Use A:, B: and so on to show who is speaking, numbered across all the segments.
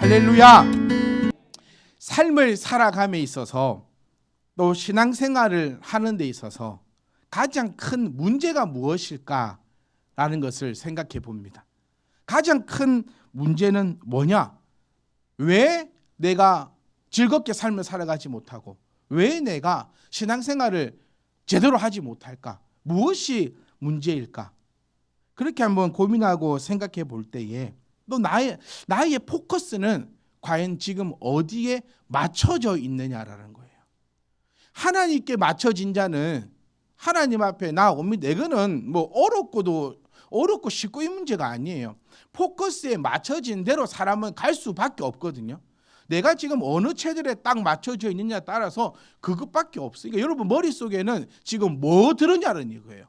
A: 할렐루야. 삶을 살아감에 있어서 또 신앙생활을 하는 데 있어서 가장 큰 문제가 무엇일까라는 것을 생각해 봅니다. 가장 큰 문제는 뭐냐? 왜 내가 즐겁게 삶을 살아가지 못하고 왜 내가 신앙생활을 제대로 하지 못할까? 무엇이 문제일까? 그렇게 한번 고민하고 생각해 볼 때에 또 나의 포커스는 과연 지금 어디에 맞춰져 있느냐라는 거예요. 하나님께 맞춰진 자는 하나님 앞에 나옵니다. 이거는 뭐 어렵고 쉽고 이 문제가 아니에요. 포커스에 맞춰진 대로 사람은 갈 수밖에 없거든요. 내가 지금 어느 체질에 딱 맞춰져 있느냐에 따라서 그것밖에 없어요. 그러니까 여러분 머릿속에는 지금 뭐 들었냐는 이거예요.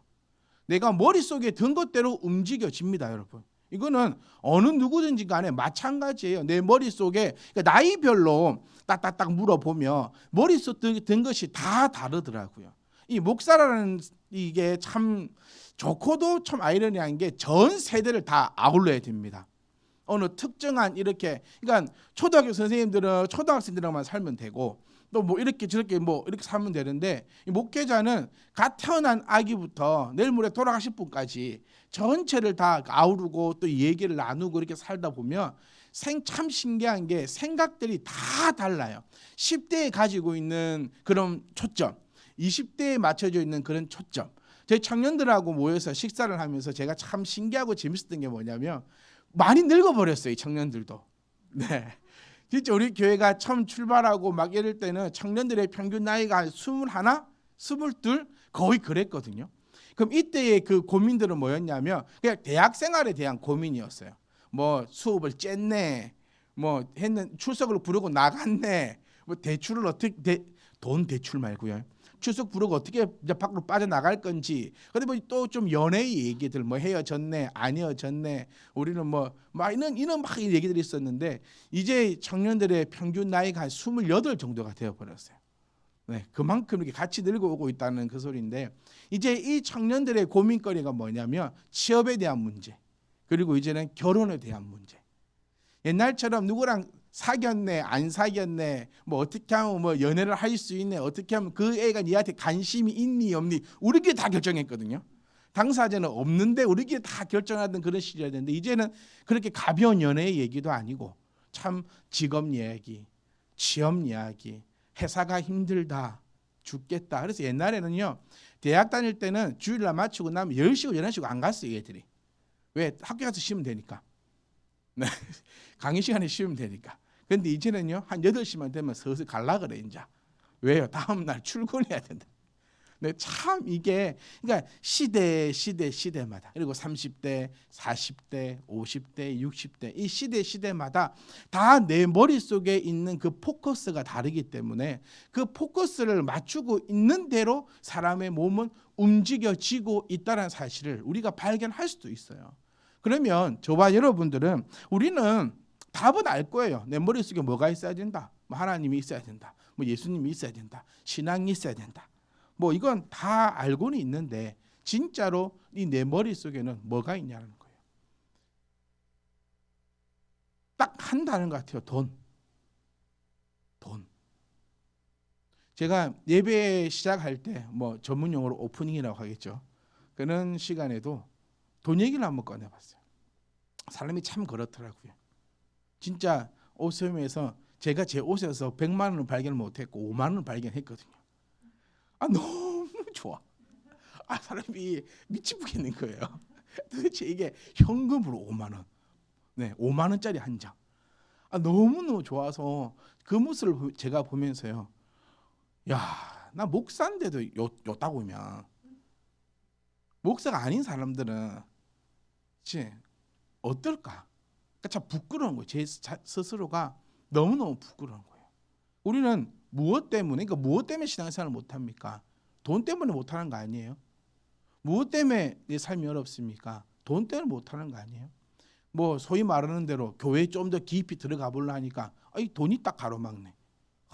A: 내가 머릿속에 든 것대로 움직여집니다, 여러분. 이거는 어느 누구든지 간에 마찬가지예요. 내 머릿속에 그러니까 나이별로 딱딱딱 물어보면 머릿속에 든 것이 다 다르더라고요. 이 목사라는 이게 참 좋고도 참 아이러니한 게 전 세대를 다 아울러야 됩니다. 어느 특정한 이렇게 그러니까 초등학교 선생님들은 초등학생들만 살면 되고 또 뭐 이렇게 저렇게 뭐 이렇게 살면 되는데 이 목회자는 갓 태어난 아기부터 내일 모레 돌아가실 분까지 전체를 다 아우르고 또 얘기를 나누고 이렇게 살다 보면 참 신기한 게 생각들이 다 달라요. 10대에 가지고 있는 그런 초점, 20대에 맞춰져 있는 그런 초점. 저희 청년들하고 모여서 식사를 하면서 제가 참 신기하고 재밌었던 게 뭐냐면 많이 늙어버렸어요, 이 청년들도. 네. 진짜 우리 교회가 처음 출발하고 막 이럴 때는 청년들의 평균 나이가 한 21, 22 거의 그랬거든요. 그럼 이때의 그 고민들은 뭐였냐면 그냥 대학 생활에 대한 고민이었어요. 뭐 수업을 쨌네, 뭐 했는 출석을 부르고 나갔네, 뭐 대출을 어떻게 돈 대출 말고요. 출석 부르고 어떻게 이제 밖으로 빠져나갈 건지. 근데 뭐 또 좀 연애의 얘기들 뭐 헤어졌네 안 헤어졌네 우리는 뭐 막 이런 막 얘기들이 있었는데 이제 청년들의 평균 나이가 한 28 정도가 되어 버렸어요. 네, 그만큼 이렇게 같이 늙어오고 있다는 그 소리인데 이제 이 청년들의 고민거리가 뭐냐면 취업에 대한 문제 그리고 이제는 결혼에 대한 문제. 옛날처럼 누구랑 사귀었네 안 사귀었네 뭐 어떻게 하면 뭐 연애를 할 수 있네 어떻게 하면 그 애가 니한테 관심이 있니 없니 우리끼리 다 결정했거든요. 당사자는 없는데 우리끼리 다 결정하던 그런 시절이었는데 이제는 그렇게 가벼운 연애의 얘기도 아니고 참 직업 이야기, 취업 이야기, 회사가 힘들다 죽겠다. 그래서 옛날에는요 대학 다닐 때는 주일날 마치고 나면 10시고 11시고 안 갔어요 얘들이. 왜? 학교 가서 쉬면 되니까. 네. 강의 시간에 쉬면 되니까. 근데 이제는요 한 8시만 되면 슬슬 갈라 그래 이제. 왜요? 다음 날 출근해야 된다. 네, 참 이게 그러니까 시대마다 그리고 30대, 40대, 50대, 60대 이 시대마다 다 내 머릿속에 있는 그 포커스가 다르기 때문에 그 포커스를 맞추고 있는 대로 사람의 몸은 움직여지고 있다는 사실을 우리가 발견할 수도 있어요. 그러면 저와 여러분들은 우리는 답은 알 거예요. 내 머릿속에 뭐가 있어야 된다. 뭐 하나님이 있어야 된다. 뭐 예수님이 있어야 된다. 신앙이 있어야 된다. 뭐 이건 다 알고는 있는데 진짜로 이 내 머릿속에는 뭐가 있냐는 거예요. 딱 한 단어인 것 같아요. 돈. 제가 예배 시작할 때 뭐 전문 용어로 오프닝이라고 하겠죠. 그런 시간에도 돈 얘기를 한번 꺼내봤어요. 사람이 참 그렇더라고요. 진짜 옷소매에서 제가 제 옷에서 100만 원을 발견을 못했고 5만 원을 발견했거든요. 너무 좋아. 사람이 미치겠는 거예요. 도대체 이게 현금으로 5만 원, 네, 5만 원짜리 한 장. 너무너무 좋아서 그 모습을 제가 보면서요. 야, 나 목사인데도 요따 보면 목사가 아닌 사람들은 어떨까? 그러니까 참 부끄러운 거예요. 제 스스로가 너무너무 부끄러운 거예요. 우리는 무엇 때문에 신앙생활을 못합니까? 돈 때문에 못하는 거 아니에요? 무엇 때문에 내 삶이 어렵습니까? 돈 때문에 못하는 거 아니에요? 뭐 소위 말하는 대로 교회에 좀 더 깊이 들어가 보려 하니까 돈이 딱 가로막네.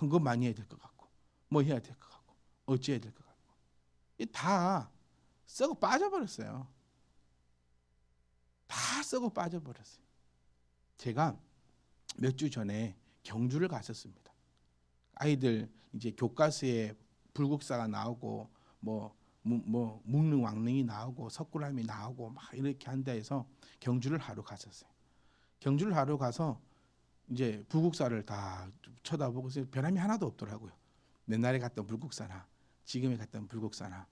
A: 헌금 많이 해야 될 것 같고 뭐 해야 될 것 같고 어찌해야 될 것 같고 이 다 썩어 빠져버렸어요. 다 썩어 빠져버렸어요. 제가 몇 주 전에 경주를 갔었습니다. 아이들 이제 교과서에 불국사가 나오고 뭐 묵릉왕릉이 나오고 석굴암이 나오고 막 이렇게 한다 해서 경주를 하러 갔었어요. 경주를 하러 가서 이제 불국사를 다 쳐다보고 변함이 하나도 없더라고요. 옛날에 갔던 불국사나 지금에 갔던 불국사나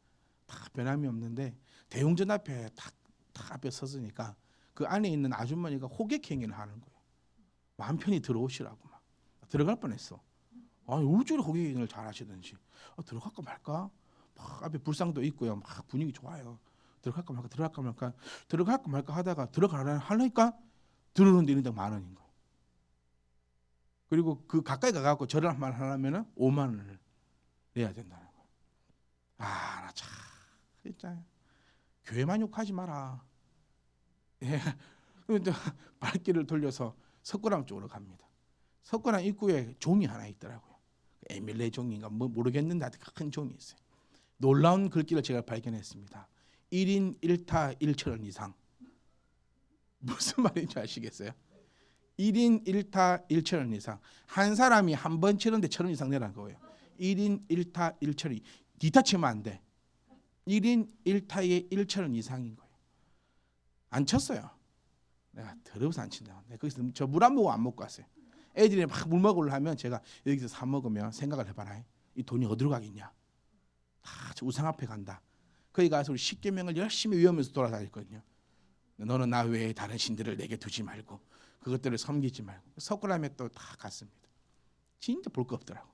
A: 다 변함이 없는데 대웅전 앞에 딱 앞에 섰으니까 그 안에 있는 아주머니가 호객 행위를 하는 거예요. 마음 편히 들어오시라고 막 들어갈 뻔했어. 아니 어쩌리 호객 행위를 잘하시든지 들어갈까 말까? 막 앞에 불상도 있고요. 막 분위기 좋아요. 들어갈까 말까 하다가 하려니까 들어오는데 있는 데가 10,000원인 거예요. 그리고 그 가까이 가갖고 절을 한 번 하려면은 50,000원을 내야 된다는 거예요. 나 참 진짜 교회만 욕하지 마라. 예. 발길을 돌려서 석굴암 쪽으로 갑니다. 석굴암 입구에 종이 하나 있더라고요. 에밀레 종인가 뭐 모르겠는데 큰 종이 있어요. 놀라운 글귀를 제가 발견했습니다. 1인 1타 1,000원 이상. 무슨 말인지 아시겠어요? 1인 1타 1,000원 이상. 한 사람이 한 번 치는데 1,000원 이상 내라는 거예요. 1인 1타 1,000원. 니타 치면 안 돼. 1인 1타에 1,000원 이상인 거예요. 안 쳤어요. 내가 더러워서 안 친다. 내가 거기서 저 물 안 먹고 안 먹고 왔어요. 애들이 막 물 먹으려 하면 제가 여기서 사 먹으면 생각을 해봐라. 이 돈이 어디로 가겠냐. 다 우상 앞에 간다. 거기 가서 우리 십계명을 열심히 외우면서 돌아다녔거든요. 너는 나 외에 다른 신들을 내게 두지 말고 그것들을 섬기지 말고. 석굴암에 또 다 갔습니다. 진짜 볼 거 없더라고.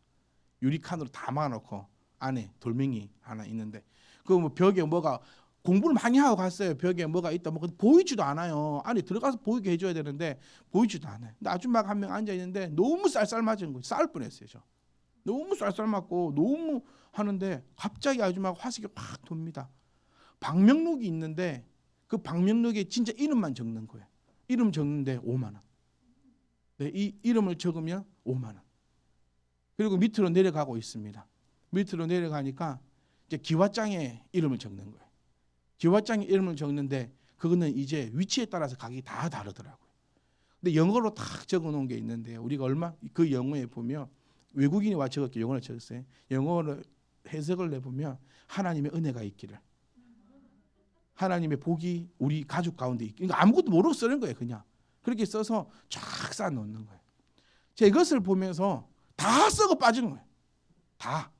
A: 유리칸으로 다 막아놓고 안에 돌멩이 하나 있는데 그 뭐 벽에 뭐가 공부를 많이 하고 갔어요. 벽에 뭐가 있다 뭐 보이지도 않아요. 안에 들어가서 보이게 해줘야 되는데 보이지도 않아요. 근데 아줌마가 한 명 앉아 있는데 너무 쌀쌀 맞은 거예요. 싸울 뻔했어요. 저 너무 쌀쌀 맞고 너무 하는데 갑자기 아줌마가 화색이 확 돕니다. 방명록이 있는데 그 방명록에 진짜 이름만 적는 거예요. 이름 적는데 50,000원. 네, 이 이름을 적으면 50,000원. 그리고 밑으로 내려가고 있습니다. 밑으로 내려가니까 이제 기와장에 이름을 적는 거예요. 기와장에 이름을 적는데 그거는 이제 위치에 따라서 가격이 다 다르더라고요. 근데 영어로 딱 적어놓은 게 있는데 우리가 그 영어에 보면 외국인이 와 적었게 영어로 적었어요. 영어로 해석을 내보면 하나님의 은혜가 있기를, 하나님의 복이 우리 가족 가운데 있기를. 그러니까 아무것도 모르고 쓰는 거예요. 그냥 그렇게 써서 쫙 쌓아놓는 거예요. 제가 이것을 보면서 다 썩어 빠지는 거예요. 다.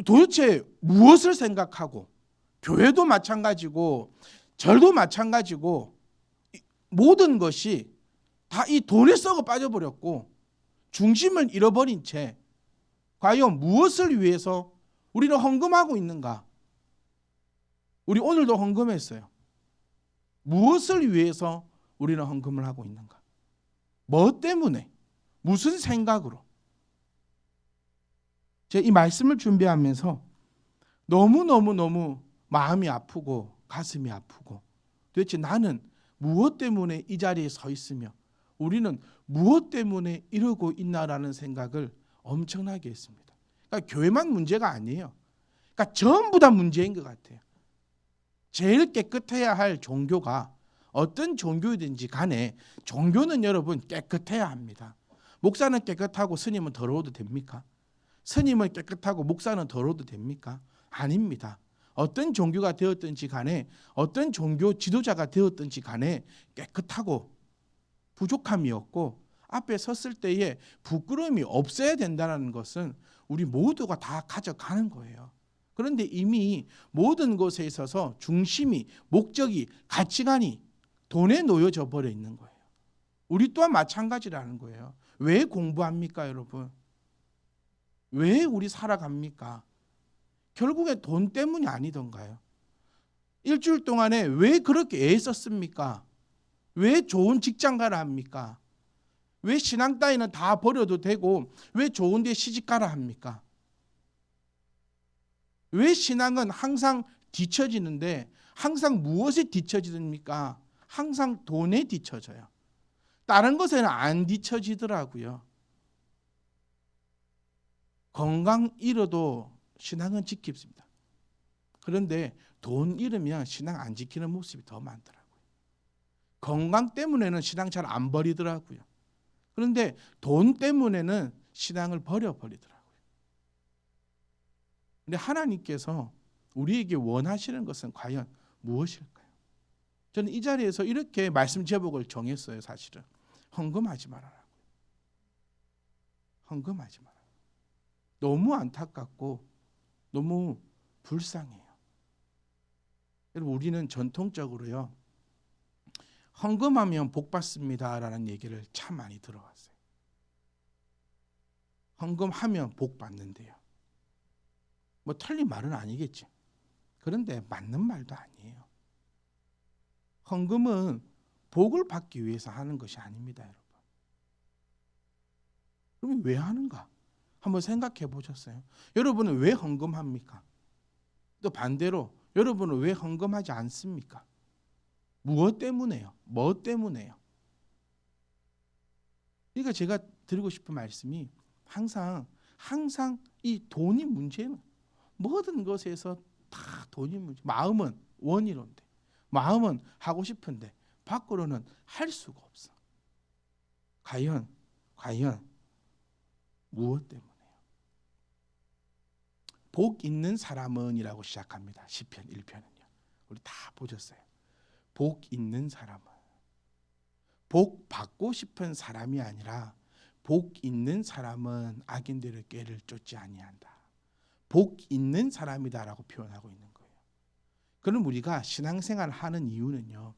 A: 도대체 무엇을 생각하고 교회도 마찬가지고 절도 마찬가지고 모든 것이 다 이 돈에 썩어 빠져버렸고 중심을 잃어버린 채 과연 무엇을 위해서 우리는 헌금하고 있는가? 우리 오늘도 헌금했어요. 무엇을 위해서 우리는 헌금을 하고 있는가? 뭐 때문에? 무슨 생각으로? 제가 이 말씀을 준비하면서 너무 마음이 아프고 가슴이 아프고 도대체 나는 무엇 때문에 이 자리에 서 있으며 우리는 무엇 때문에 이러고 있나라는 생각을 엄청나게 했습니다. 그러니까 교회만 문제가 아니에요. 그러니까 전부 다 문제인 것 같아요. 제일 깨끗해야 할 종교가 어떤 종교이든지 간에 종교는 여러분 깨끗해야 합니다. 목사는 깨끗하고 스님은 더러워도 됩니까? 스님은 깨끗하고 목사는 더러워도 됩니까? 아닙니다. 어떤 종교가 되었든지 간에 어떤 종교 지도자가 되었든지 간에 깨끗하고 부족함이 없고 앞에 섰을 때에 부끄러움이 없어야 된다는 것은 우리 모두가 다 가져가는 거예요. 그런데 이미 모든 것에 있어서 중심이, 목적이, 가치관이 돈에 놓여져 버려 있는 거예요. 우리 또한 마찬가지라는 거예요. 왜 공부합니까, 여러분? 왜 우리 살아갑니까? 결국에 돈 때문이 아니던가요? 일주일 동안에 왜 그렇게 애썼습니까? 왜 좋은 직장 가라 합니까? 왜 신앙 따위는 다 버려도 되고 왜 좋은 데 시집 가라 합니까? 왜 신앙은 항상 뒤처지는데 항상 무엇에 뒤처집니까? 항상 돈에 뒤처져요. 다른 것에는 안 뒤처지더라고요. 건강 잃어도 신앙은 지킵니다. 그런데 돈 잃으면 신앙 안 지키는 모습이 더 많더라고요. 건강 때문에는 신앙 잘 안 버리더라고요. 그런데 돈 때문에는 신앙을 버려버리더라고요. 근데 하나님께서 우리에게 원하시는 것은 과연 무엇일까요? 저는 이 자리에서 이렇게 말씀 제목을 정했어요. 사실은 헌금하지 말아라. 헌금하지 마라. 너무 안타깝고 너무 불쌍해요. 여러분, 우리는 전통적으로요, 헌금하면 복 받습니다라는 얘기를 참 많이 들어왔어요. 헌금하면 복 받는데요. 뭐 틀린 말은 아니겠지. 그런데 맞는 말도 아니에요. 헌금은 복을 받기 위해서 하는 것이 아닙니다, 여러분. 그러면 왜 하는가? 한번 생각해 보셨어요? 여러분은 왜 헌금합니까? 또 반대로 여러분은 왜 헌금하지 않습니까? 무엇 때문에요? 뭐 때문에요? 그러니까 제가 드리고 싶은 말씀이 항상 이 돈이 문제는 모든 것에서 다 돈이 문제. 마음은 원이론데, 마음은 하고 싶은데 밖으로는 할 수가 없어. 과연 무엇 때문에요? 복 있는 사람은이라고 시작합니다. 시편 1편은요. 우리 다 보셨어요. 복 있는 사람은, 복 받고 싶은 사람이 아니라 복 있는 사람은 악인들의 꾀를 쫓지 아니한다. 복 있는 사람이다라고 표현하고 있는 거예요. 그럼 우리가 신앙생활을 하는 이유는요,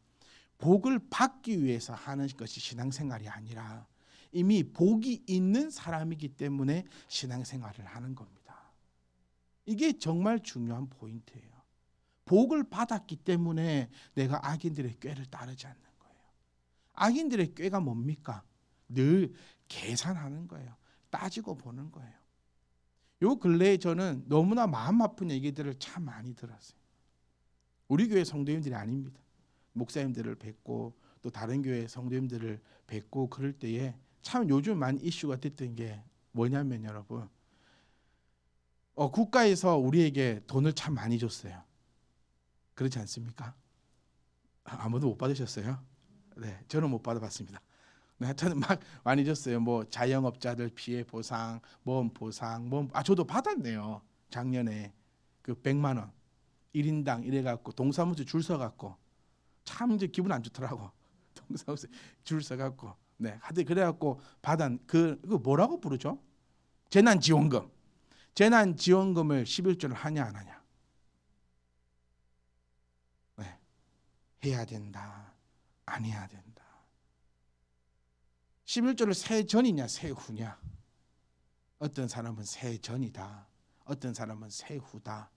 A: 복을 받기 위해서 하는 것이 신앙생활이 아니라 이미 복이 있는 사람이기 때문에 신앙생활을 하는 겁니다. 이게 정말 중요한 포인트예요. 복을 받았기 때문에 내가 악인들의 꾀를 따르지 않는 거예요. 악인들의 꾀가 뭡니까? 늘 계산하는 거예요. 따지고 보는 거예요. 요 근래에 저는 너무나 마음 아픈 얘기들을 참 많이 들었어요. 우리 교회 성도님들이 아닙니다. 목사님들을 뵙고 또 다른 교회 성도님들을 뵙고 그럴 때에 참 요즘 많이 이슈가 됐던 게 뭐냐면 여러분, 국가에서 우리에게 돈을 참 많이 줬어요. 그렇지 않습니까? 아무도 못 받으셨어요? 네, 저는 못 받아봤습니다. 네, 저는 막 많이 줬어요. 뭐 자영업자들 피해 보상, 저도 받았네요. 작년에 그 100만 원 1인당 이래갖고 동사무소 줄 서갖고 참 이제 기분 안 좋더라고. 동사무소 줄 서갖고 하여튼 그래갖고 받은 그 뭐라고 부르죠? 재난지원금. 재난지원금을 11조를 하냐 안 하냐? 네, 해야 된다. 안 해야 된다. 11조를 새 전이냐 새 후냐? 어떤 사람은 새 전이다. 어떤 사람은 새 후다.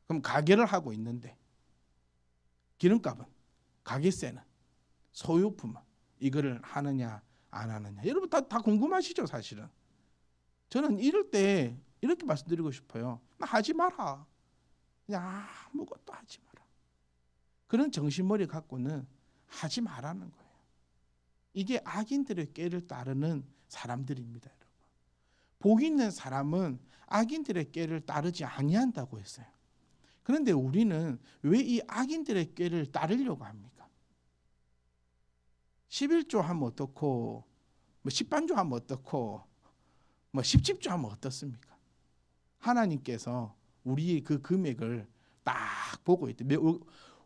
A: 그럼 가계를 하고 있는데 기름값은, 가계세는, 소유품은 이거를 하느냐 안 하느냐. 여러분 다 궁금하시죠 사실은. 저는 이럴 때 이렇게 말씀드리고 싶어요. 하지 마라. 그냥 아무것도 하지 마라. 그런 정신머리 갖고는 하지 말라는 거예요. 이게 악인들의 꾀를 따르는 사람들입니다, 여러분. 복 있는 사람은 악인들의 꾀를 따르지 아니한다고 했어요. 그런데 우리는 왜 이 악인들의 꾀를 따르려고 합니까? 11조 하면 어떻고, 뭐 10반조 하면 어떻고, 뭐 10집조 하면 어떻습니까? 하나님께서 우리의 그 금액을 딱 보고 있대.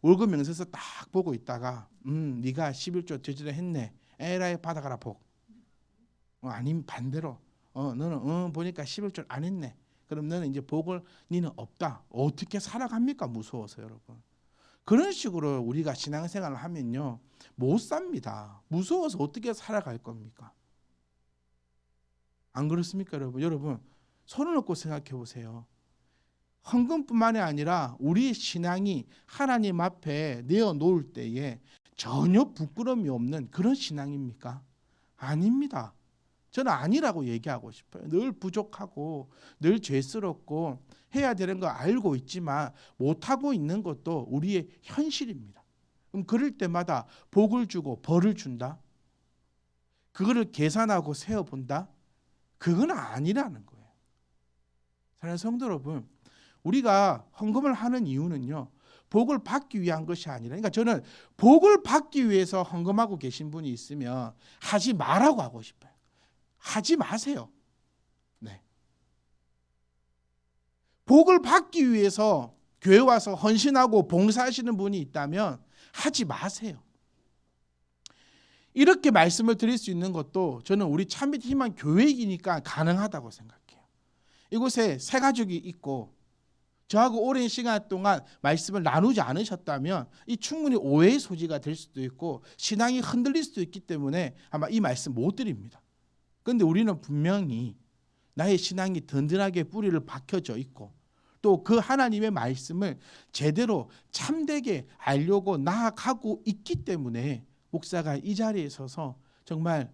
A: 월급 명세서 딱 보고 있다가 네가 11조 저지를 했네. 에라이 받아가라 복. 아니면 반대로 너는 보니까 11조 안 했네. 그럼 너는 이제 복을 니는 없다. 어떻게 살아갑니까? 무서워서 여러분. 그런 식으로 우리가 신앙생활을 하면요 못 삽니다. 무서워서 어떻게 살아갈 겁니까? 안 그렇습니까, 여러분? 여러분 손을 놓고 생각해 보세요. 헌금뿐만이 아니라 우리 신앙이 하나님 앞에 내어놓을 때에 전혀 부끄러움이 없는 그런 신앙입니까? 아닙니다. 저는 아니라고 얘기하고 싶어요. 늘 부족하고 늘 죄스럽고 해야 되는 거 알고 있지만 못하고 있는 것도 우리의 현실입니다. 그럼 그럴 때마다 복을 주고 벌을 준다? 그거를 계산하고 세어본다? 그건 아니라는 거예요. 사랑하는 성도 여러분, 우리가 헌금을 하는 이유는요, 복을 받기 위한 것이 아니라, 그러니까 저는 복을 받기 위해서 헌금하고 계신 분이 있으면 하지 말라고 하고 싶어요. 하지 마세요. 네. 복을 받기 위해서 교회 와서 헌신하고 봉사하시는 분이 있다면 하지 마세요. 이렇게 말씀을 드릴 수 있는 것도 저는 우리 참빛 희망 교회이니까 가능하다고 생각해요. 이곳에 새 가족이 있고 저하고 오랜 시간 동안 말씀을 나누지 않으셨다면 이 충분히 오해의 소지가 될 수도 있고 신앙이 흔들릴 수도 있기 때문에 아마 이 말씀 못 드립니다. 그런데 우리는 분명히 나의 신앙이 든든하게 뿌리를 박혀져 있고 또 그 하나님의 말씀을 제대로 참되게 알려고 나아가고 있기 때문에 목사가 이 자리에 서서 정말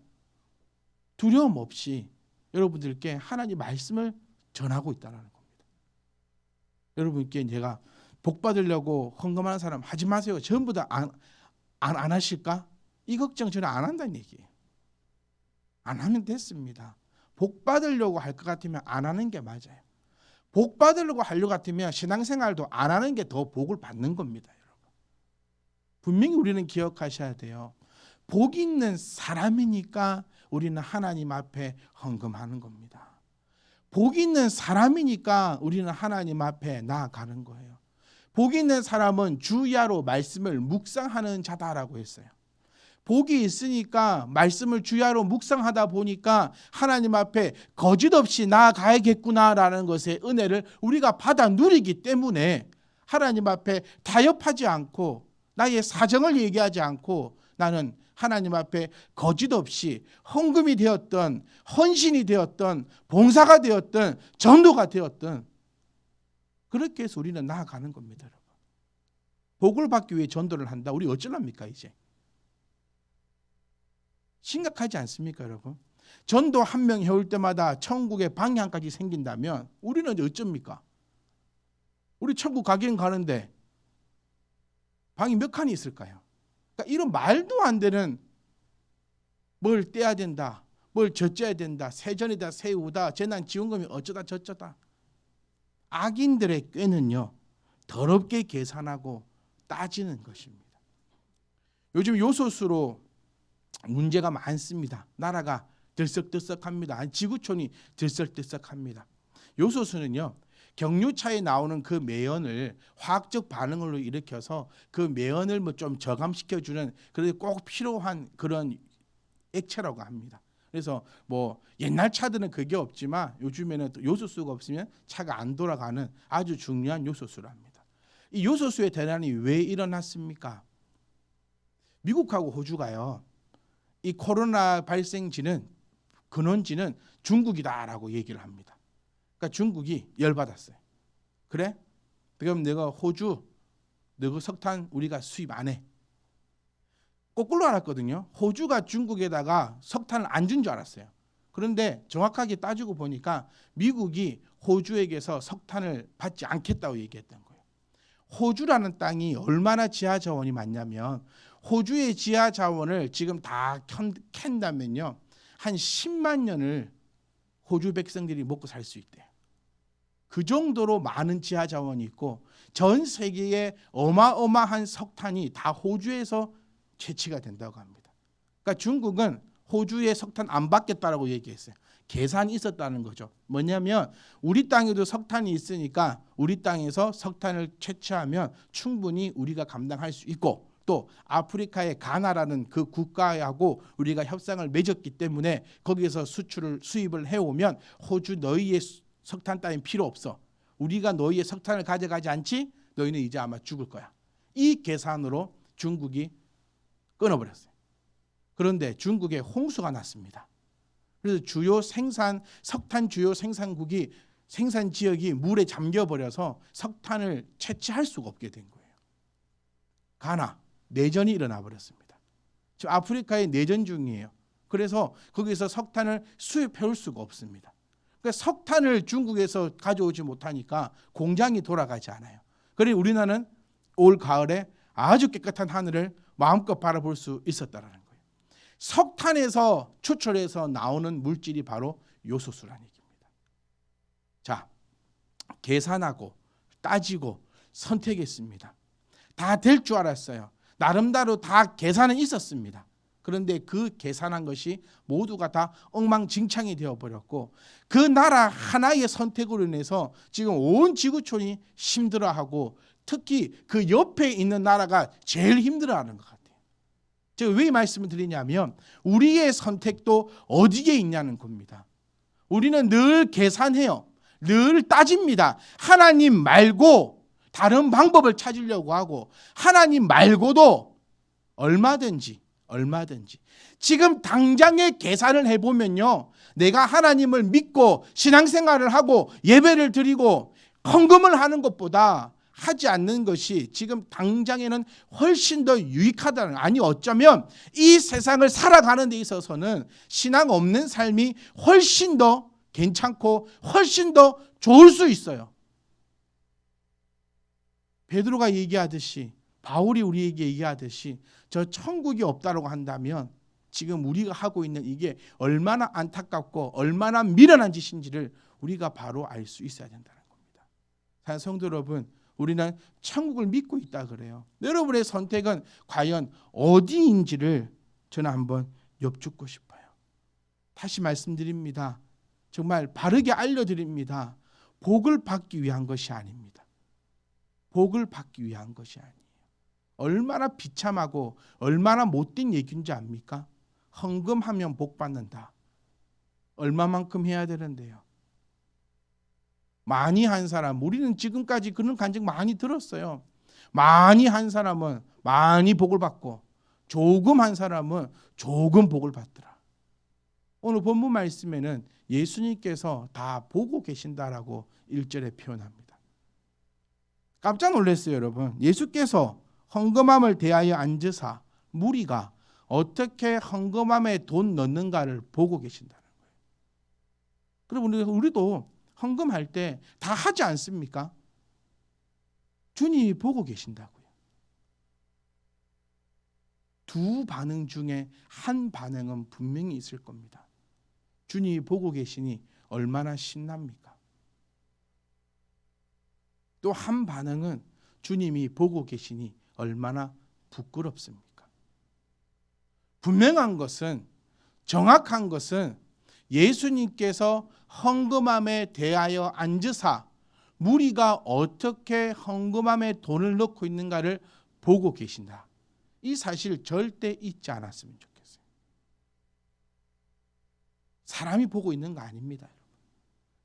A: 두려움 없이 여러분들께 하나님 말씀을 전하고 있다는 겁니다. 여러분께 제가 복 받으려고 헌금하는 사람 하지 마세요. 전부 다 안 하실까? 이 걱정 저는 안 한다는 얘기예요. 안 하면 됐습니다. 복 받으려고 할 것 같으면 안 하는 게 맞아요. 복 받으려고 하려고 같으면 신앙생활도 안 하는 게 더 복을 받는 겁니다. 여러분. 분명히 우리는 기억하셔야 돼요. 복 있는 사람이니까 우리는 하나님 앞에 헌금하는 겁니다. 복 있는 사람이니까 우리는 하나님 앞에 나아가는 거예요. 복 있는 사람은 주야로 말씀을 묵상하는 자다라고 했어요. 복이 있으니까 말씀을 주야로 묵상하다 보니까 하나님 앞에 거짓없이 나아가야겠구나라는 것의 은혜를 우리가 받아 누리기 때문에 하나님 앞에 타협하지 않고 나의 사정을 얘기하지 않고 나는 하나님 앞에 거짓없이 헌금이 되었던 헌신이 되었던 봉사가 되었던 전도가 되었던 그렇게 해서 우리는 나아가는 겁니다. 여러분. 복을 받기 위해 전도를 한다. 우리 어쩌랍니까 이제? 심각하지 않습니까 여러분? 전도 한 명 해올 때마다 천국의 방향까지 생긴다면 우리는 이제 어쩝니까? 우리 천국 가긴 가는데 방이 몇 칸이 있을까요? 그러니까 이런 말도 안 되는 뭘 떼야 된다, 뭘 젖져야 된다, 세전이다, 세우다, 재난지원금이 어쩌다 저쩌다. 악인들의 꾀는요 더럽게 계산하고 따지는 것입니다. 요즘 요소수로 문제가 많습니다. 나라가 들썩들썩합니다. 지구촌이 들썩들썩합니다. 요소수는요 경유차에 나오는 그 매연을 화학적 반응으로 일으켜서 그 매연을 뭐 좀 저감시켜주는 그래서 꼭 필요한 그런 액체라고 합니다. 그래서 뭐 옛날 차들은 그게 없지만 요즘에는 요소수가 없으면 차가 안 돌아가는 아주 중요한 요소수랍니다. 이 요소수의 대란이 왜 일어났습니까? 미국하고 호주가요. 이 코로나 발생지는 근원지는 중국이다라고 얘기를 합니다. 그러니까 중국이 열받았어요. 그래? 그럼 내가 호주 너 석탄 우리가 수입 안 해. 거꾸로 알았거든요. 호주가 중국에다가 석탄을 안 준 줄 알았어요. 그런데 정확하게 따지고 보니까 미국이 호주에게서 석탄을 받지 않겠다고 얘기했던 거예요. 호주라는 땅이 얼마나 지하 자원이 많냐면 호주의 지하 자원을 지금 다 캔다면요 한 10만 년을 호주 백성들이 먹고 살 수 있대요. 그 정도로 많은 지하 자원이 있고 전 세계에 어마어마한 석탄이 다 호주에서 채취가 된다고 합니다. 그러니까 중국은 호주에 석탄 안 받겠다라고 얘기했어요. 계산이 있었다는 거죠. 뭐냐면 우리 땅에도 석탄이 있으니까 우리 땅에서 석탄을 채취하면 충분히 우리가 감당할 수 있고 또 아프리카의 가나라는 그 국가하고 우리가 협상을 맺었기 때문에 거기에서 수입을 해오면 호주 너희의 석탄 따윈 필요 없어. 우리가 너희의 석탄을 가져가지 않지? 너희는 이제 아마 죽을 거야. 이 계산으로 중국이 끊어버렸어요. 그런데 중국에 홍수가 났습니다. 그래서 석탄 주요 생산국이 생산 지역이 물에 잠겨버려서 석탄을 채취할 수가 없게 된 거예요. 가나 내전이 일어나 버렸습니다. 지금 아프리카에 내전 중이에요. 그래서 거기서 석탄을 수입해올 수가 없습니다. 그러니까 석탄을 중국에서 가져오지 못하니까 공장이 돌아가지 않아요. 그래서 우리나라는 올 가을에 아주 깨끗한 하늘을 마음껏 바라볼 수 있었다라는 거예요. 석탄에서 추출해서 나오는 물질이 바로 요소수라는 얘기입니다. 자, 계산하고 따지고 선택했습니다. 다 될 줄 알았어요. 나름대로 다 계산은 있었습니다. 그런데 그 계산한 것이 모두가 다 엉망진창이 되어버렸고 그 나라 하나의 선택으로 인해서 지금 온 지구촌이 힘들어하고 특히 그 옆에 있는 나라가 제일 힘들어하는 것 같아요. 제가 왜 이 말씀을 드리냐면 우리의 선택도 어디에 있냐는 겁니다. 우리는 늘 계산해요. 늘 따집니다. 하나님 말고 다른 방법을 찾으려고 하고 하나님 말고도 얼마든지 지금 당장의 계산을 해보면요, 내가 하나님을 믿고 신앙생활을 하고 예배를 드리고 헌금을 하는 것보다 하지 않는 것이 지금 당장에는 훨씬 더 유익하다는, 아니 어쩌면 이 세상을 살아가는 데 있어서는 신앙 없는 삶이 훨씬 더 괜찮고 훨씬 더 좋을 수 있어요. 베드로가 얘기하듯이, 바울이 우리에게 얘기하듯이 저 천국이 없다고 한다면 지금 우리가 하고 있는 이게 얼마나 안타깝고 얼마나 미련한 짓인지를 우리가 바로 알 수 있어야 된다는 겁니다. 사랑하는 성도 여러분, 우리는 천국을 믿고 있다 그래요. 여러분의 선택은 과연 어디인지를 저는 한번 여쭙고 싶어요. 다시 말씀드립니다. 정말 바르게 알려드립니다. 복을 받기 위한 것이 아닙니다. 복을 받기 위한 것이 아니에요. 얼마나 비참하고 얼마나 못된 얘기인지 압니까? 헌금하면 복 받는다. 얼마만큼 해야 되는데요. 많이 한 사람, 우리는 지금까지 그런 간증 많이 들었어요. 많이 한 사람은 많이 복을 받고 조금 한 사람은 조금 복을 받더라. 오늘 본문 말씀에는 예수님께서 다 보고 계신다라고 1절에 표현합니다. 깜짝 놀랐어요, 여러분. 예수께서 헌금함을 대하여 앉으사 무리가 어떻게 헌금함에 돈 넣는가를 보고 계신다는 거예요. 그럼 우리도 헌금할 때 다 하지 않습니까? 주님이 보고 계신다고요. 두 반응 중에 한 반응은 분명히 있을 겁니다. 주님이 보고 계시니 얼마나 신납니까? 또 한 반응은 주님이 보고 계시니 얼마나 부끄럽습니까? 분명한 것은, 정확한 것은 예수님께서 헌금함에 대하여 앉으사 무리가 어떻게 헌금함에 돈을 넣고 있는가를 보고 계신다. 이 사실 절대 잊지 않았으면 좋겠어요. 사람이 보고 있는 거 아닙니다.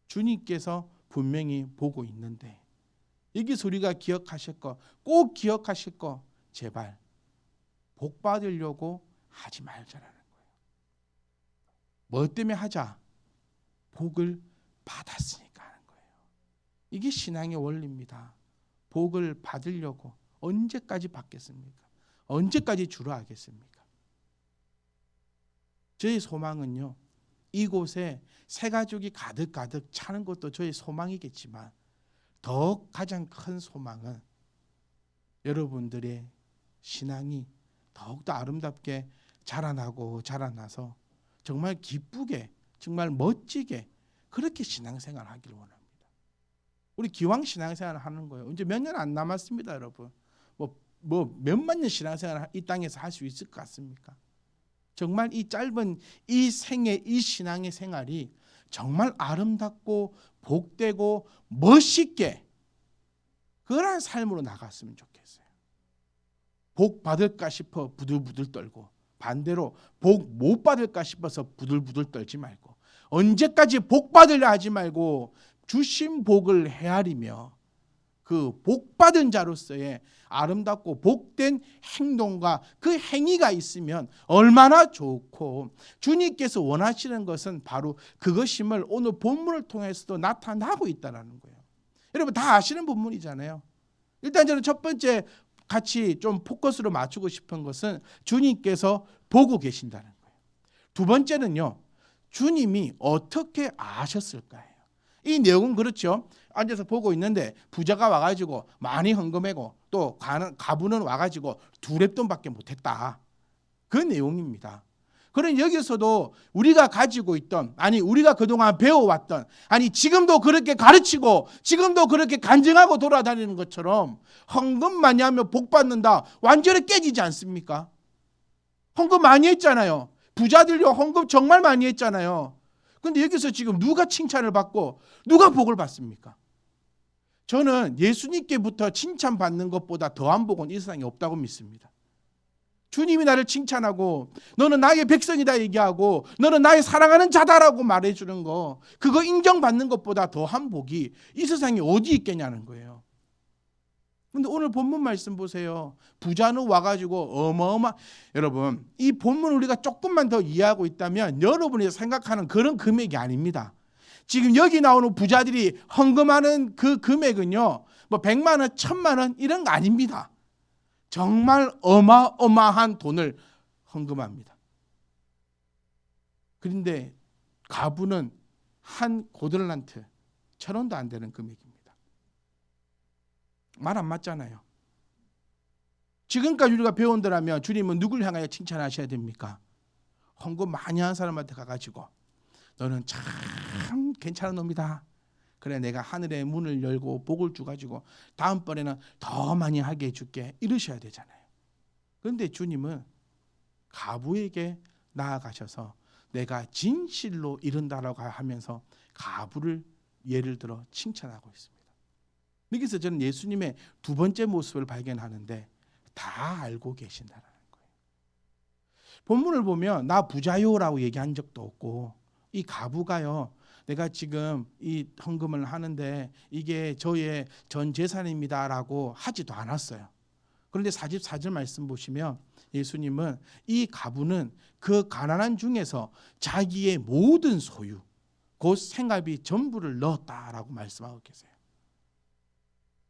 A: 주님께서 분명히 보고 있는데 여기서 우리가 기억하실 거, 꼭 기억하실 거, 제발 복 받으려고 하지 말자라는 거예요. 뭐 때문에 하자? 복을 받았으니까 하는 거예요. 이게 신앙의 원리입니다. 복을 받으려고 언제까지 받겠습니까? 언제까지 주로 하겠습니까? 저희 소망은요, 이곳에 새 가족이 가득가득 차는 것도 저희 소망이겠지만 더 가장 큰 소망은 여러분들의 신앙이 더욱더 아름답게 자라나고 자라나서 정말 기쁘게, 정말 멋지게 그렇게 신앙생활 하기를 원합니다. 우리 기왕 신앙생활 하는 거예요. 이제 몇 년 안 남았습니다, 여러분. 뭐 몇만 년 신앙생활 이 땅에서 할 수 있을 것 같습니까? 정말 이 짧은 이 생애, 이 신앙의 생활이 정말 아름답고 복되고 멋있게 그런 삶으로 나갔으면 좋겠어요. 복 받을까 싶어 부들부들 떨고 반대로 복 못 받을까 싶어서 부들부들 떨지 말고 언제까지 복 받으려 하지 말고 주신 복을 헤아리며 그 복 받은 자로서의 아름답고 복된 행동과 그 행위가 있으면 얼마나 좋고 주님께서 원하시는 것은 바로 그것임을 오늘 본문을 통해서도 나타나고 있다는 거예요. 여러분 다 아시는 본문이잖아요. 일단 저는 첫 번째 같이 좀 포커스로 맞추고 싶은 것은 주님께서 보고 계신다는 거예요. 두 번째는요, 주님이 어떻게 아셨을까요? 이 내용은 그렇죠. 앉아서 보고 있는데 부자가 와가지고 많이 헌금하고 또 가부는 와가지고 2렙돈밖에 못했다. 그 내용입니다. 그런 여기서도 우리가 가지고 있던, 아니 우리가 그동안 배워왔던, 아니 지금도 그렇게 가르치고 지금도 그렇게 간증하고 돌아다니는 것처럼 헌금 많이 하면 복 받는다, 완전히 깨지지 않습니까? 헌금 많이 했잖아요. 부자들요 헌금 정말 많이 했잖아요. 근데 여기서 지금 누가 칭찬을 받고 누가 복을 받습니까? 저는 예수님께부터 칭찬받는 것보다 더한 복은 이 세상에 없다고 믿습니다. 주님이 나를 칭찬하고 너는 나의 백성이다 얘기하고 너는 나의 사랑하는 자다라고 말해주는 거, 그거 인정받는 것보다 더한 복이 이 세상에 어디 있겠냐는 거예요. 근데 오늘 본문 말씀 보세요. 부자는 와가지고 여러분 이 본문 우리가 조금만 더 이해하고 있다면 여러분이 생각하는 그런 금액이 아닙니다. 지금 여기 나오는 부자들이 헌금하는 그 금액은요, 뭐 100만 원, 1000만 원 이런 거 아닙니다. 정말 어마어마한 돈을 헌금합니다. 그런데 가부는 한 고들란트 1,000원도 안 되는 금액입니다. 말 안 맞잖아요. 지금까지 우리가 배운다면 주님은 누굴 향하여 칭찬하셔야 됩니까? 헌금 많이 한 사람한테 가가지고 너는 참 괜찮은 놈이다. 그래 내가 하늘의 문을 열고 복을 주가지고 다음번에는 더 많이 하게 해줄게 이러셔야 되잖아요. 그런데 주님은 가부에게 나아가셔서 내가 진실로 이룬다라고 하면서 가부를 예를 들어 칭찬하고 있습니다. 여기서 저는 예수님의 두 번째 모습을 발견하는데 다 알고 계신다는 거예요. 본문을 보면 나 부자요라고 얘기한 적도 없고 이 가부가요, 내가 지금 이 헌금을 하는데 이게 저의 전 재산입니다라고 하지도 않았어요. 그런데 44절 말씀 보시면 예수님은 이 가부는 그 가난한 중에서 자기의 모든 소유, 곧 생활비 전부를 넣었다라고 말씀하고 계세요.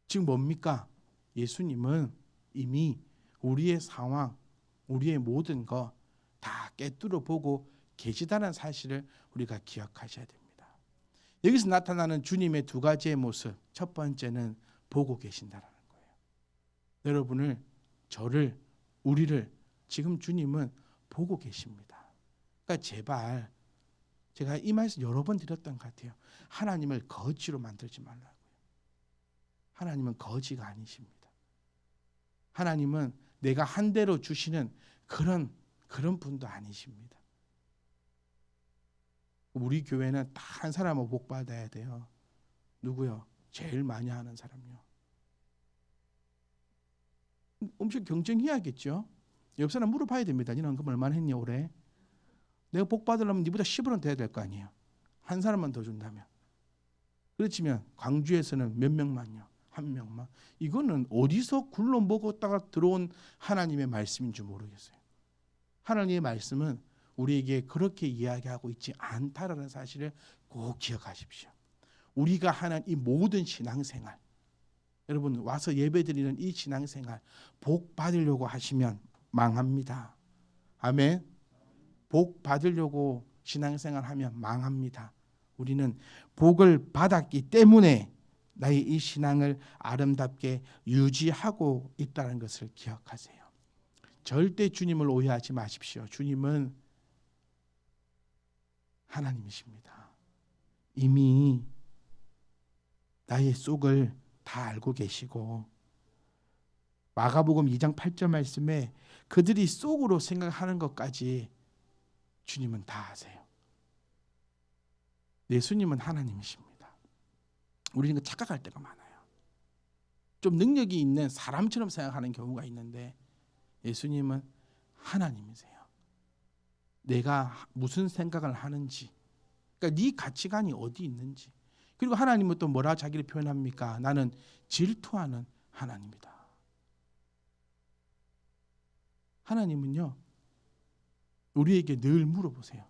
A: 지금 뭡니까? 예수님은 이미 우리의 상황, 우리의 모든 거 다 꿰뚫어 보고 계시다는 사실을 우리가 기억하셔야 됩니다. 여기서 나타나는 주님의 두 가지의 모습, 첫 번째는 보고 계신다는 거예요. 여러분을, 저를, 우리를 지금 주님은 보고 계십니다. 그러니까 제발, 제가 이 말씀 여러 번 드렸던 것 같아요. 하나님을 거지로 만들지 말라고요. 하나님은 거지가 아니십니다. 하나님은 내가 한 대로 주시는 그런 분도 아니십니다. 우리 교회는 딱 한 사람은 복 받아야 돼요. 누구요? 제일 많이 하는 사람요. 엄청 경쟁해야겠죠. 옆 사람 물어봐야 됩니다. 너는 헌금 얼마나 했니 올해? 내가 복 받으려면 니보다 10원은 돼야 될 거 아니에요. 한 사람만 더 준다면. 그렇지만 광주에서는 몇 명만요? 한 명만. 이거는 어디서 굴러 먹었다가 들어온 하나님의 말씀인 줄 모르겠어요. 하나님의 말씀은 우리에게 그렇게 이야기하고 있지 않다라는 사실을 꼭 기억하십시오. 우리가 하는 이 모든 신앙생활, 여러분 와서 예배드리는 이 신앙생활 복 받으려고 하시면 망합니다. 아멘. 복 받으려고 신앙생활 하면 망합니다. 우리는 복을 받았기 때문에 나의 이 신앙을 아름답게 유지하고 있다는 것을 기억하세요. 절대 주님을 오해하지 마십시오. 주님은 하나님이십니다. 이미 나의 속을 다 알고 계시고, 마가복음 2장 8절 말씀에 그들이 속으로 생각하는 것까지 주님은 다 아세요. 예수님은 하나님이십니다. 우리는 착각할 때가 많아요. 좀 능력이 있는 사람처럼 생각하는 경우가 있는데 예수님은 하나님이세요. 내가 무슨 생각을 하는지, 그러니까 네 가치관이 어디 있는지. 그리고 하나님은 또 뭐라 자기를 표현합니까? 나는 질투하는 하나님이다. 하나님은요, 우리에게 늘 물어보세요.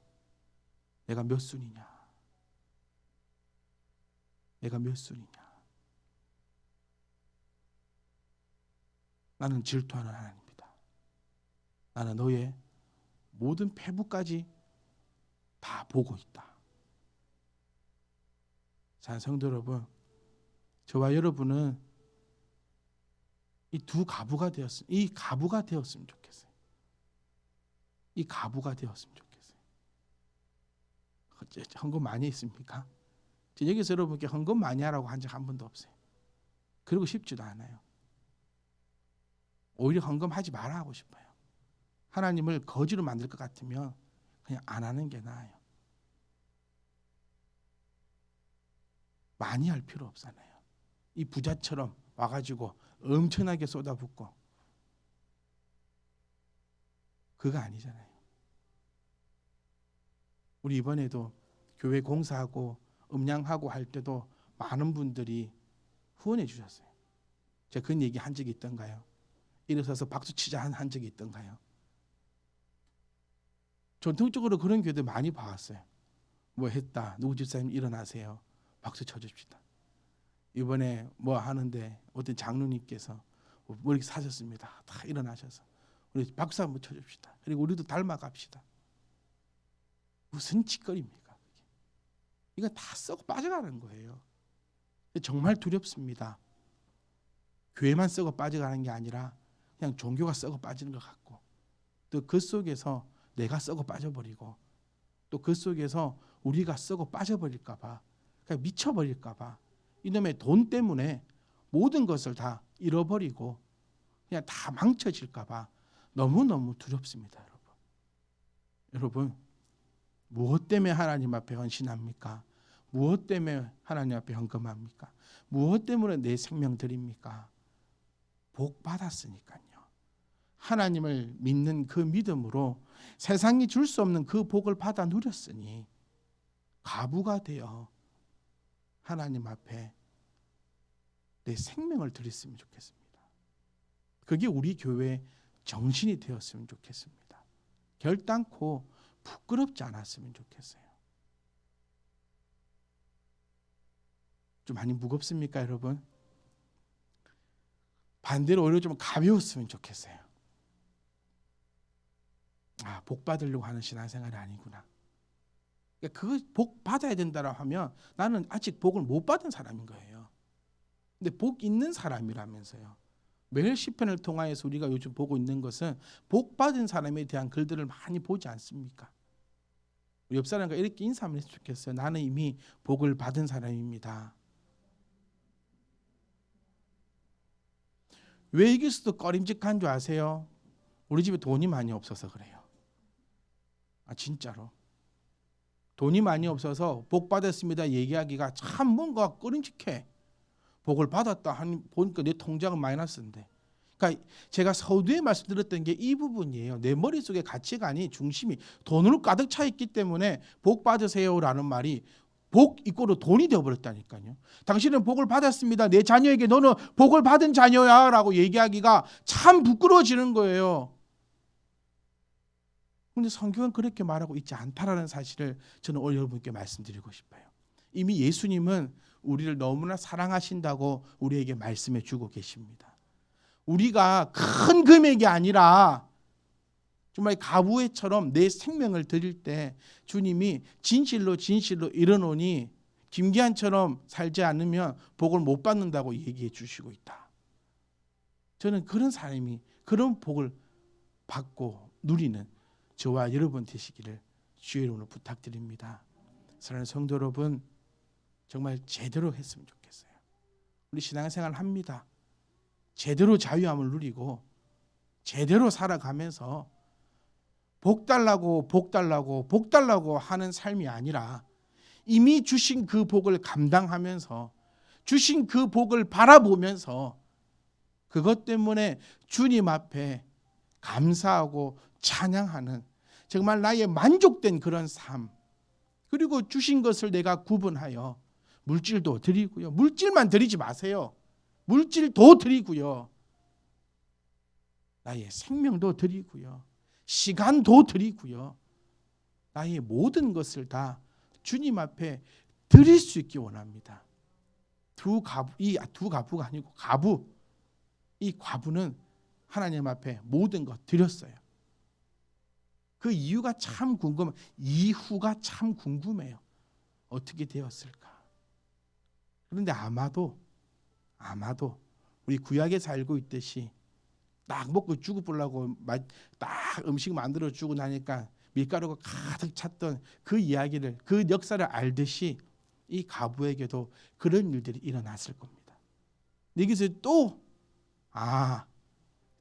A: 내가 몇 순이냐? 내가 몇 순이냐? 나는 질투하는 하나님이다. 나는 너의 모든 패부까지 다 보고 있다. 자, 성도 여러분, 저와 여러분은 이 가부가 되었으면 좋겠어요. 이 과부가 되었으면 좋겠어요. 헌금 많이 했습니까? 여기서 여러분께 헌금 많이 하라고 한 적 한 번도 없어요. 그러고 싶지도 않아요. 오히려 헌금하지 말아 하고 싶어요. 하나님을 거지로 만들 것 같으면 그냥 안 하는 게 나아요. 많이 할 필요 없잖아요. 이 부자처럼 와가지고 엄청나게 쏟아붓고 그거 아니잖아요. 우리 이번에도 교회 공사하고 음량하고 할 때도 많은 분들이 후원해 주셨어요. 제가 그런 얘기 한 적이 있던가요? 일어서서 박수 치자 한 적이 있던가요? 전통적으로 그런 교회들 많이 봐왔어요. 뭐 했다, 누구 집사님 일어나세요, 박수 쳐줍시다. 이번에 뭐 하는데 어떤 장로님께서 뭐 이렇게 사셨습니다. 다 일어나셔서 우리 박수 한번 쳐줍시다. 그리고 우리도 닮아갑시다. 무슨 짓거리입니까? 이거 다 썩어 빠져가는 거예요. 정말 두렵습니다. 교회만 썩어 빠져가는 게 아니라 그냥 종교가 썩어 빠지는 것 같고, 또 그 속에서 내가 썩어 빠져버리고, 또 그 속에서 우리가 썩어 빠져버릴까 봐, 그냥 미쳐버릴까 봐, 이놈의 돈 때문에 모든 것을 다 잃어버리고 그냥 다 망쳐질까 봐 너무너무 두렵습니다. 여러분, 무엇 때문에 하나님 앞에 헌신합니까? 무엇 때문에 하나님 앞에 헌금합니까? 무엇 때문에 내 생명 드립니까? 복 받았으니까요. 하나님을 믿는 그 믿음으로 세상이 줄 수 없는 그 복을 받아 누렸으니 과부가 되어 하나님 앞에 내 생명을 드렸으면 좋겠습니다. 그게 우리 교회의 정신이 되었으면 좋겠습니다. 결단코 부끄럽지 않았으면 좋겠어요. 좀 많이 무겁습니까, 여러분? 반대로 오히려 좀 가벼웠으면 좋겠어요. 복 받으려고 하는 신앙생활이 아니구나. 그 복 받아야 된다고 하면 나는 아직 복을 못 받은 사람인 거예요. 근데 복 있는 사람이라면서요. 매일 시편을 통하여서 우리가 요즘 보고 있는 것은 복 받은 사람에 대한 글들을 많이 보지 않습니까? 옆 사람과 이렇게 인사하면 했으면 좋겠어요. 나는 이미 복을 받은 사람입니다. 왜 이기서도 꺼림직한 줄 아세요? 우리 집에 돈이 많이 없어서 그래요. 진짜로. 돈이 많이 없어서 복 받았습니다 얘기하기가 참 뭔가 꺼림직해. 복을 받았다 하니 보니까 내 통장은 마이너스인데. 그러니까 제가 서두에 말씀드렸던 게 이 부분이에요. 내 머릿속에 가치관이 중심이 돈으로 가득 차 있기 때문에 복 받으세요라는 말이 복 이꼬르 돈이 되어버렸다니까요. 당신은 복을 받았습니다. 내 자녀에게 너는 복을 받은 자녀야 라고 얘기하기가 참 부끄러워지는 거예요. 그런데 성경은 그렇게 말하고 있지 않다라는 사실을 저는 오늘 여러분께 말씀드리고 싶어요. 이미 예수님은 우리를 너무나 사랑하신다고 우리에게 말씀해 주고 계십니다. 우리가 큰 금액이 아니라 정말 가부애처럼 내 생명을 드릴 때 주님이 진실로 이르노니 김기한처럼 살지 않으면 복을 못 받는다고 얘기해 주시고 있다. 저는 그런 사람이 그런 복을 받고 누리는 저와 여러분 되시기를 주의 이름으로 부탁드립니다. 사랑하는 성도 여러분, 정말 제대로 했으면 좋겠어요. 우리 신앙생활 합니다. 제대로 자유함을 누리고 제대로 살아가면서 복 달라고 하는 삶이 아니라 이미 주신 그 복을 감당하면서 주신 그 복을 바라보면서 그것 때문에 주님 앞에 감사하고 찬양하는 정말 나의 만족된 그런 삶, 그리고 주신 것을 내가 구분하여 물질도 드리고요. 물질만 드리지 마세요. 물질도 드리고요. 나의 생명도 드리고요. 시간도 드리고요. 나의 모든 것을 다 주님 앞에 드릴 수 있기 원합니다. 두 가부가 아니고 가부. 이 과부는 하나님 앞에 모든 것 드렸어요. 그 이유가 참 이후가 참 궁금해요. 어떻게 되었을까? 그런데 아마도 우리 구약에 살고 있듯이 딱 먹고 죽어보려고 딱 음식 만들어 주고 나니까 밀가루가 가득 찼던 그 이야기를, 그 역사를 알듯이 이 과부에게도 그런 일들이 일어났을 겁니다. 여기서 또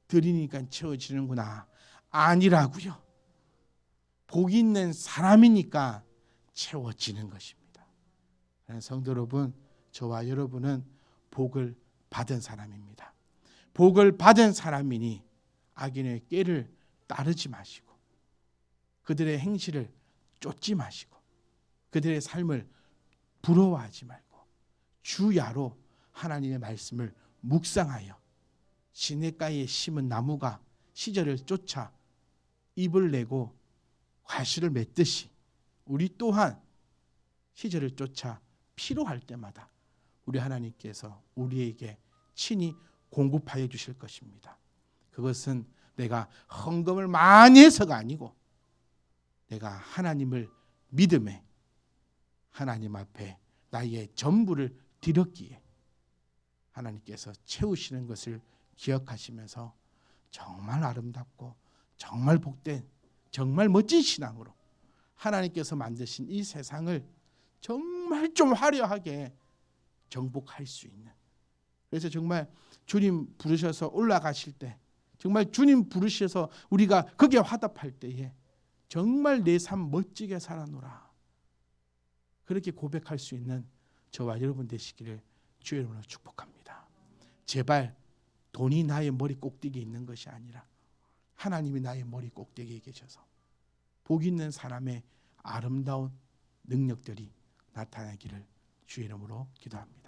A: 드리니까 채워지는구나. 아니라고요. 복 있는 사람이니까 채워지는 것입니다. 성도 여러분, 저와 여러분은 복을 받은 사람입니다. 복을 받은 사람이니 악인의 꾀를 따르지 마시고 그들의 행실을 쫓지 마시고 그들의 삶을 부러워하지 말고 주야로 하나님의 말씀을 묵상하여 시냇가에 심은 나무가 시절을 쫓아 잎을 내고 과실을 맺듯이 우리 또한 시절을 쫓아 필요할 때마다 우리 하나님께서 우리에게 친히 공급하여 주실 것입니다. 그것은 내가 헌금을 많이 해서가 아니고 내가 하나님을 믿음에 하나님 앞에 나의 전부를 드렸기에 하나님께서 채우시는 것을 기억하시면서 정말 아름답고 정말 복된 정말 멋진 신앙으로 하나님께서 만드신 이 세상을 정말 좀 화려하게 정복할 수 있는, 그래서 정말 주님 부르셔서 올라가실 때 정말 주님 부르셔서 우리가 거기에 화답할 때에 정말 내 삶 멋지게 살아노라 그렇게 고백할 수 있는 저와 여러분 되시기를 주의 이름으로 축복합니다. 제발 돈이 나의 머리 꼭대기에 있는 것이 아니라 하나님이 나의 머리 꼭대기에 계셔서 복 있는 사람의 아름다운 능력들이 나타나기를 주의 이름으로 기도합니다.